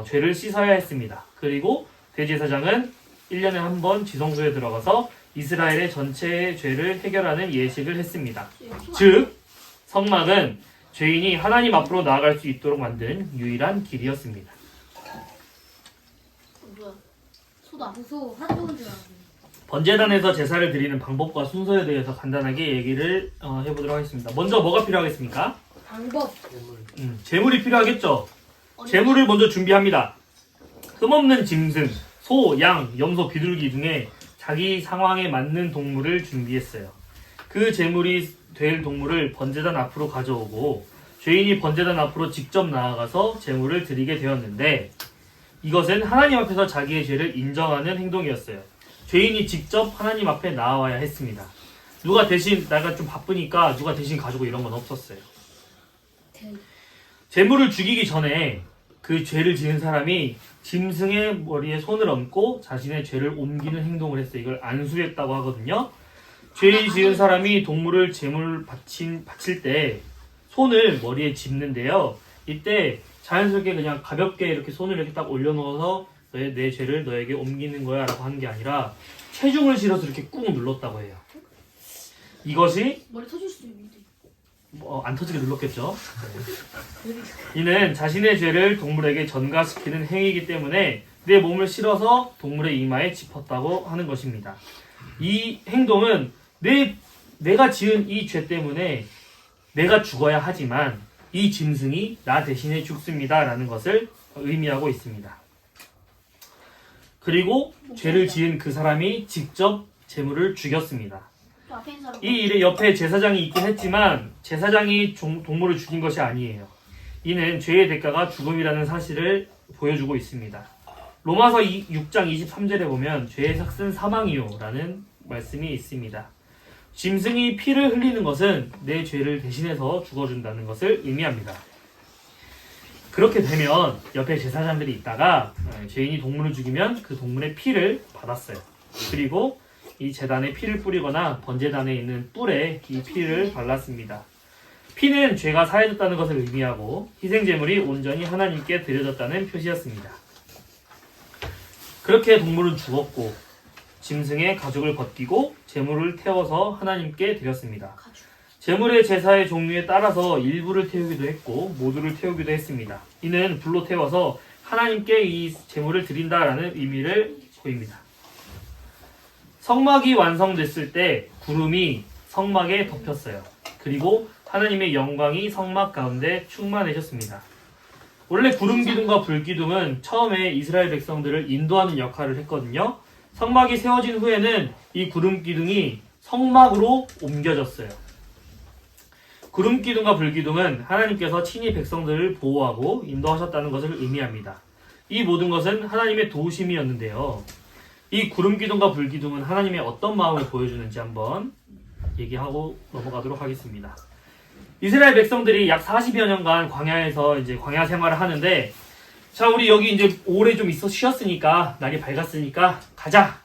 죄를 씻어야 했습니다. 그리고 대제사장은 1년에 한 번 지성소에 들어가서 이스라엘의 전체의 죄를 해결하는 예식을 했습니다. 즉, 성막은 죄인이 하나님 앞으로 나아갈 수 있도록 만든 유일한 길이었습니다. 뭐야? 소다. 무서워. 핫도그인 줄 알았네. 번제단에서 제사를 드리는 방법과 순서에 대해서 간단하게 얘기를 해보도록 하겠습니다. 먼저 뭐가 필요하겠습니까? 방법. 제물이 필요하겠죠. 제물을 먼저 준비합니다. 흠없는 짐승, 소, 양, 염소, 비둘기 등의 자기 상황에 맞는 동물을 준비했어요. 그 제물이 될 동물을 번제단 앞으로 가져오고 죄인이 번제단 앞으로 직접 나아가서 제물을 드리게 되었는데 이것은 하나님 앞에서 자기의 죄를 인정하는 행동이었어요. 죄인이 직접 하나님 앞에 나와야 했습니다. 누가 대신, 내가 좀 바쁘니까 누가 대신 가지고 이런 건 없었어요. 제물을 죽이기 전에 그 죄를 지은 사람이 짐승의 머리에 손을 얹고 자신의 죄를 옮기는 행동을 했어요. 이걸 안수했다고 하거든요. 죄 지은 사람이 동물을 제물 바칠 때 손을 머리에 짚는데요. 이때 자연스럽게 그냥 가볍게 이렇게 손을 이렇게 딱 올려놓아서 내 죄를 너에게 옮기는 거야 라고 하는 게 아니라 체중을 실어서 이렇게 꾹 눌렀다고 해요. 이것이 머리 터질 수도 있는데. 안 터지게 눌렀겠죠. 이는 자신의 죄를 동물에게 전가시키는 행위이기 때문에 내 몸을 실어서 동물의 이마에 짚었다고 하는 것입니다. 이 행동은 내가 지은 이 죄 때문에 내가 죽어야 하지만 이 짐승이 나 대신에 죽습니다 라는 것을 의미하고 있습니다. 그리고 죄를 지은 그 사람이 직접 제물을 죽였습니다. 저 앞에 있는 사람. 이 일에 옆에 제사장이 있긴 했지만 제사장이 동물을 죽인 것이 아니에요. 이는 죄의 대가가 죽음이라는 사실을 보여주고 있습니다. 로마서 6장 23절에 보면 죄의 삭은 사망이요 라는 말씀이 있습니다. 짐승이 피를 흘리는 것은 내 죄를 대신해서 죽어준다는 것을 의미합니다. 그렇게 되면 옆에 제사장들이 있다가 죄인이 동물을 죽이면 그 동물의 피를 받았어요. 그리고 이 제단에 피를 뿌리거나 번제단에 있는 뿔에 이 피를 발랐습니다. 피는 죄가 사해졌다는 것을 의미하고 희생제물이 온전히 하나님께 드려졌다는 표시였습니다. 그렇게 동물은 죽었고 짐승의 가죽을 벗기고 제물을 태워서 하나님께 드렸습니다. 제물의 제사의 종류에 따라서 일부를 태우기도 했고 모두를 태우기도 했습니다. 이는 불로 태워서 하나님께 이 제물을 드린다라는 의미를 보입니다. 성막이 완성됐을 때 구름이 성막에 덮였어요. 그리고 하나님의 영광이 성막 가운데 충만해졌습니다. 원래 구름 기둥과 불 기둥은 처음에 이스라엘 백성들을 인도하는 역할을 했거든요. 성막이 세워진 후에는 이 구름 기둥이 성막으로 옮겨졌어요. 구름 기둥과 불 기둥은 하나님께서 친히 백성들을 보호하고 인도하셨다는 것을 의미합니다. 이 모든 것은 하나님의 도우심이었는데요. 이 구름 기둥과 불 기둥은 하나님의 어떤 마음을 보여주는지 한번 얘기하고 넘어가도록 하겠습니다. 이스라엘 백성들이 약 40여 년간 광야에서 이제 광야 생활을 하는데, 자, 우리 여기 이제 오래 좀 있어 쉬었으니까, 날이 밝았으니까 가자!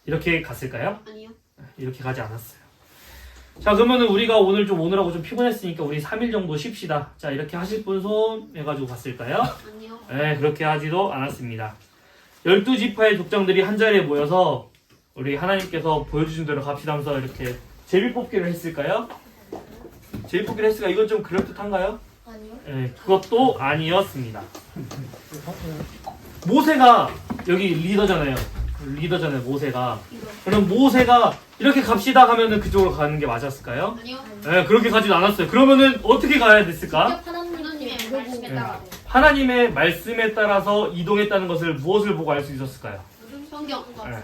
이렇게 갔을까요? 아니요. 이렇게 가지 않았어요. 자, 그러면은 우리가 오늘 좀 오늘하고 좀 피곤했으니까 우리 3일 정도 쉽시다. 자, 이렇게 하실 분 손 해가지고 갔을까요? 아니요. 네, 그렇게 하지도 않았습니다. 12지파의 족장들이 한자리에 모여서 우리 하나님께서 보여주신 대로 갑시다 하면서 이렇게 제비뽑기를 했을까요? 제비뽑기를 했을까? 이건 좀 그럴듯한가요? 아니요. 네, 그것도 아니었습니다. 모세가 여기 리더잖아요. 모세가. 그럼 모세가 이렇게 갑시다 하면은 그쪽으로 가는 게 맞았을까요? 아니요. 네, 그렇게 가지도 않았어요. 그러면은 어떻게 가야 됐을까? 직접 하나님의 하나님의 보고 말씀에 네. 따라. 하나님의 말씀에 따라서 이동했다는 것을 무엇을 보고 알 수 있었을까요? 성경. 네.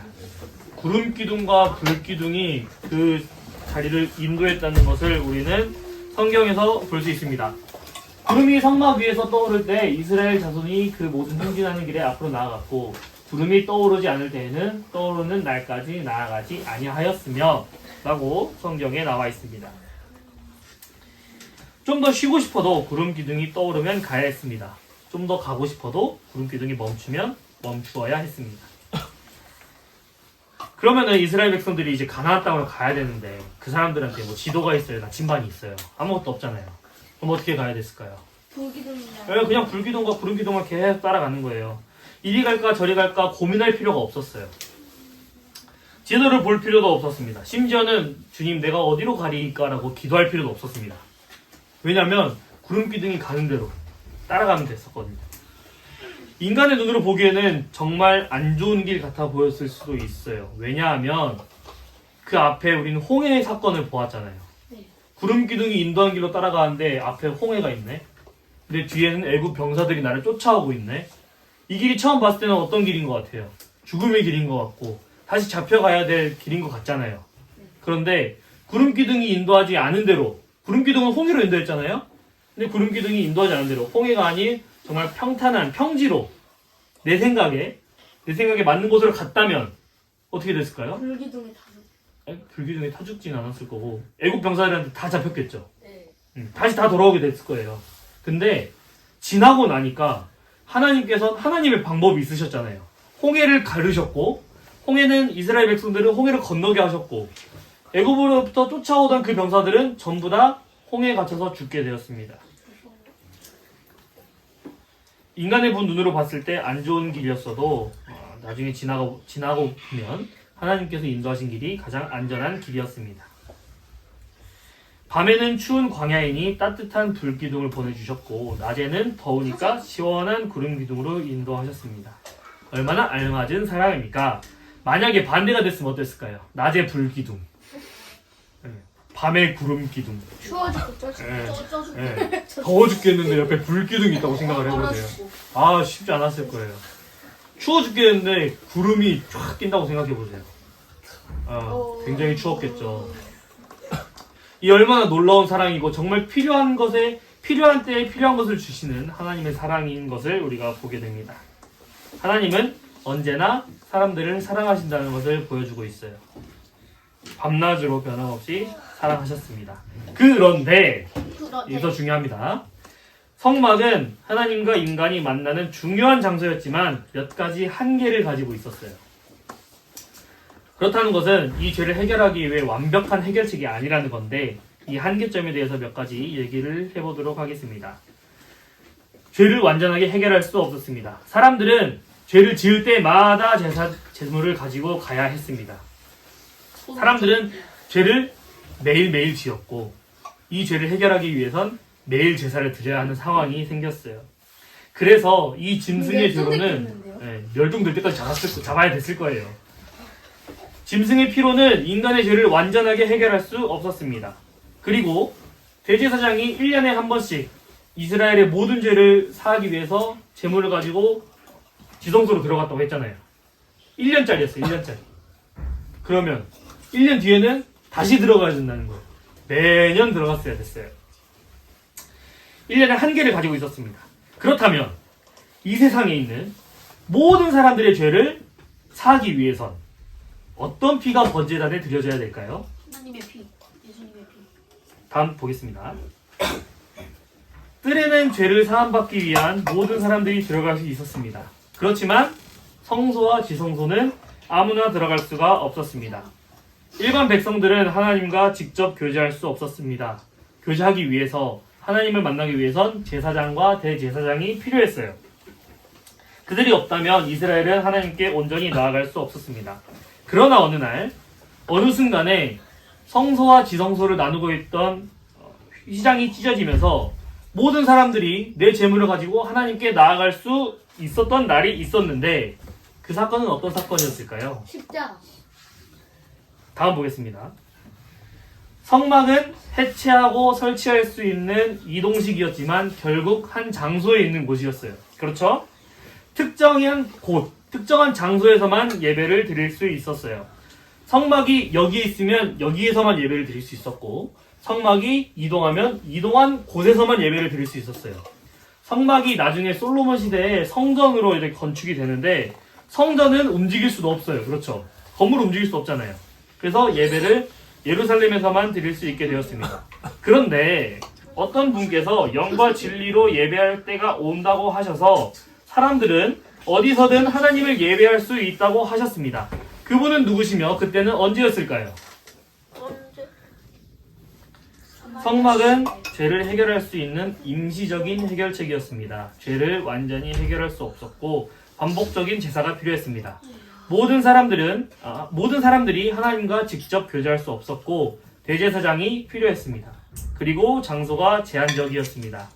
구름 기둥과 불 기둥이 그 자리를 인도했다는 것을 우리는 성경에서 볼 수 있습니다. 구름이 성막 위에서 떠오를 때 이스라엘 자손이 그 모든 행진하는 길에 앞으로 나아갔고, 구름이 떠오르지 않을 때에는 떠오르는 날까지 나아가지 아니하였으며 라고 성경에 나와 있습니다. 좀 더 쉬고 싶어도 구름 기둥이 떠오르면 가야 했습니다. 좀 더 가고 싶어도 구름 기둥이 멈추면 멈추어야 했습니다. 그러면은 이스라엘 백성들이 이제 가나안 땅으로 가야 되는데 그 사람들한테 뭐 지도가 있어요, 나침반이 있어요, 아무것도 없잖아요. 그럼 어떻게 가야 됐을까요? 불기둥이나 그냥 불기둥과 구름 기둥만 계속 따라가는 거예요. 이리 갈까 저리 갈까 고민할 필요가 없었어요. 지도를 볼 필요도 없었습니다. 심지어는 주님 내가 어디로 가리까라고 기도할 필요도 없었습니다. 왜냐하면 구름 기둥이 가는 대로 따라가면 됐었거든요. 인간의 눈으로 보기에는 정말 안 좋은 길 같아 보였을 수도 있어요. 왜냐하면 그 앞에 우리는 홍해 사건을 보았잖아요. 네. 구름 기둥이 인도한 길로 따라가는데 앞에 홍해가 있네. 근데 뒤에는 애국 병사들이 나를 쫓아오고 있네. 이 길이 처음 봤을 때는 어떤 길인 것 같아요? 죽음의 길인 것 같고 다시 잡혀가야 될 길인 것 같잖아요. 그런데 구름 기둥이 인도하지 않은 대로, 구름 기둥은 홍해로 인도했잖아요. 근데 구름 기둥이 인도하지 않은 대로 홍해가 아닌 정말 평탄한 평지로 내 생각에 맞는 곳으로 갔다면 어떻게 됐을까요? 불기둥이 다 불기둥에 타 죽진 않았을 거고 애국 병사들한테 다 잡혔겠죠. 네. 다시 다 돌아오게 됐을 거예요. 근데 지나고 나니까 하나님께서 하나님의 방법이 있으셨잖아요. 홍해를 가르셨고, 홍해는 이스라엘 백성들은 홍해를 건너게 하셨고, 애굽으로부터 쫓아오던 그 병사들은 전부 다 홍해에 갇혀서 죽게 되었습니다. 인간의 본 눈으로 봤을 때 안 좋은 길이었어도 나중에 지나고 보면 하나님께서 인도하신 길이 가장 안전한 길이었습니다. 밤에는 추운 광야이니 따뜻한 불기둥을 보내주셨고, 낮에는 더우니까 시원한 구름기둥으로 인도하셨습니다. 얼마나 알맞은 사랑입니까? 만약에 반대가 됐으면 어땠을까요? 낮에 불기둥, 밤에 구름기둥. 추워지고 쪄지고 더워 죽겠는데 옆에 불기둥이 있다고 생각을 해보세요. 아, 쉽지 않았을 거예요. 추워 죽겠는데 구름이 쫙 낀다고 생각해보세요. 굉장히 추웠겠죠. 이 얼마나 놀라운 사랑이고 정말 필요한 때에 필요한 것을 주시는 하나님의 사랑인 것을 우리가 보게 됩니다. 하나님은 언제나 사람들을 사랑하신다는 것을 보여주고 있어요. 밤낮으로 변함없이 사랑하셨습니다. 그런데 이게 더 중요합니다. 성막은 하나님과 인간이 만나는 중요한 장소였지만 몇 가지 한계를 가지고 있었어요. 그렇다는 것은 이 죄를 해결하기 위해 완벽한 해결책이 아니라는 건데 이 한계점에 대해서 몇 가지 얘기를 해보도록 하겠습니다. 죄를 완전하게 해결할 수 없었습니다. 사람들은 죄를 지을 때마다 제물을 가지고 가야 했습니다. 사람들은 죄를 매일매일 지었고 이 죄를 해결하기 위해선 매일 제사를 드려야 하는 상황이 생겼어요. 그래서 이 짐승의 죄로는 멸종될 때까지 잡아야 됐을 거예요. 짐승의 피로는 인간의 죄를 완전하게 해결할 수 없었습니다. 그리고 대제사장이 1년에 한 번씩 이스라엘의 모든 죄를 사하기 위해서 제물을 가지고 지성소로 들어갔다고 했잖아요. 1년짜리였어요. 1년짜리. 그러면 1년 뒤에는 다시 들어가야 된다는 거예요. 매년 들어갔어야 됐어요. 1년에 한 개를 가지고 있었습니다. 그렇다면 이 세상에 있는 모든 사람들의 죄를 사하기 위해선 어떤 피가 번제단에 드려져야 될까요? 하나님의 피, 예수님의 피. 다음 보겠습니다. 뜰에는 죄를 사함받기 위한 모든 사람들이 들어갈 수 있었습니다. 그렇지만 성소와 지성소는 아무나 들어갈 수가 없었습니다. 일반 백성들은 하나님과 직접 교제할 수 없었습니다. 교제하기 위해서 하나님을 만나기 위해선 제사장과 대제사장이 필요했어요. 그들이 없다면 이스라엘은 하나님께 온전히 나아갈 수 없었습니다. 그러나 어느 순간에 성소와 지성소를 나누고 있던 휘장이 찢어지면서 모든 사람들이 내 재물을 가지고 하나님께 나아갈 수 있었던 날이 있었는데 그 사건은 어떤 사건이었을까요? 십자가. 다음 보겠습니다. 성막은 해체하고 설치할 수 있는 이동식이었지만 결국 한 장소에 있는 곳이었어요. 그렇죠? 특정한 장소에서만 예배를 드릴 수 있었어요. 성막이 여기에 있으면 여기에서만 예배를 드릴 수 있었고 성막이 이동하면 이동한 곳에서만 예배를 드릴 수 있었어요. 성막이 나중에 솔로몬 시대에 성전으로 이제 건축이 되는데 성전은 움직일 수도 없어요. 그렇죠? 건물 움직일 수 없잖아요. 그래서 예배를 예루살렘에서만 드릴 수 있게 되었습니다. 그런데 어떤 분께서 영과 진리로 예배할 때가 온다고 하셔서 사람들은 어디서든 하나님을 예배할 수 있다고 하셨습니다. 그분은 누구시며 그때는 언제였을까요? 언제? 성막은 죄를 해결할 수 있는 임시적인 해결책이었습니다. 죄를 완전히 해결할 수 없었고 반복적인 제사가 필요했습니다. 모든 사람들이 하나님과 직접 교제할 수 없었고 대제사장이 필요했습니다. 그리고 장소가 제한적이었습니다.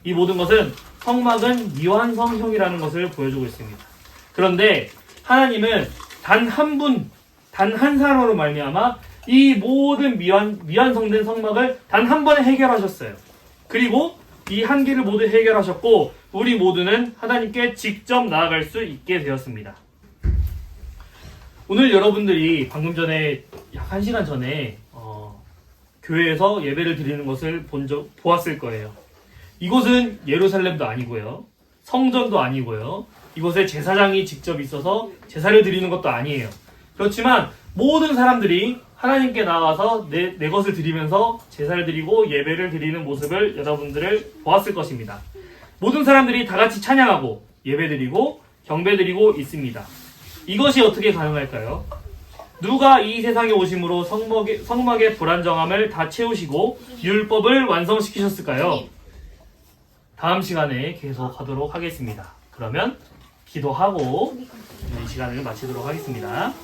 이 모든 것은 성막은 미완성형이라는 것을 보여주고 있습니다. 그런데 하나님은 단 한 사람으로 말미암아 이 모든 미완성된 성막을 단 한 번에 해결하셨어요. 그리고 이 한계를 모두 해결하셨고 우리 모두는 하나님께 직접 나아갈 수 있게 되었습니다. 오늘 여러분들이 방금 전에 약 1시간 전에 교회에서 예배를 드리는 것을 보았을 거예요. 이곳은 예루살렘도 아니고요. 성전도 아니고요. 이곳에 제사장이 직접 있어서 제사를 드리는 것도 아니에요. 그렇지만 모든 사람들이 하나님께 나아가서 내 것을 드리면서 제사를 드리고 예배를 드리는 모습을 여러분들을 보았을 것입니다. 모든 사람들이 다 같이 찬양하고 예배드리고 경배드리고 있습니다. 이것이 어떻게 가능할까요? 누가 이 세상에 오심으로 성막의 불안정함을 다 채우시고 율법을 완성시키셨을까요? 다음 시간에 계속 하도록 하겠습니다. 그러면 기도하고 이 시간을 마치도록 하겠습니다.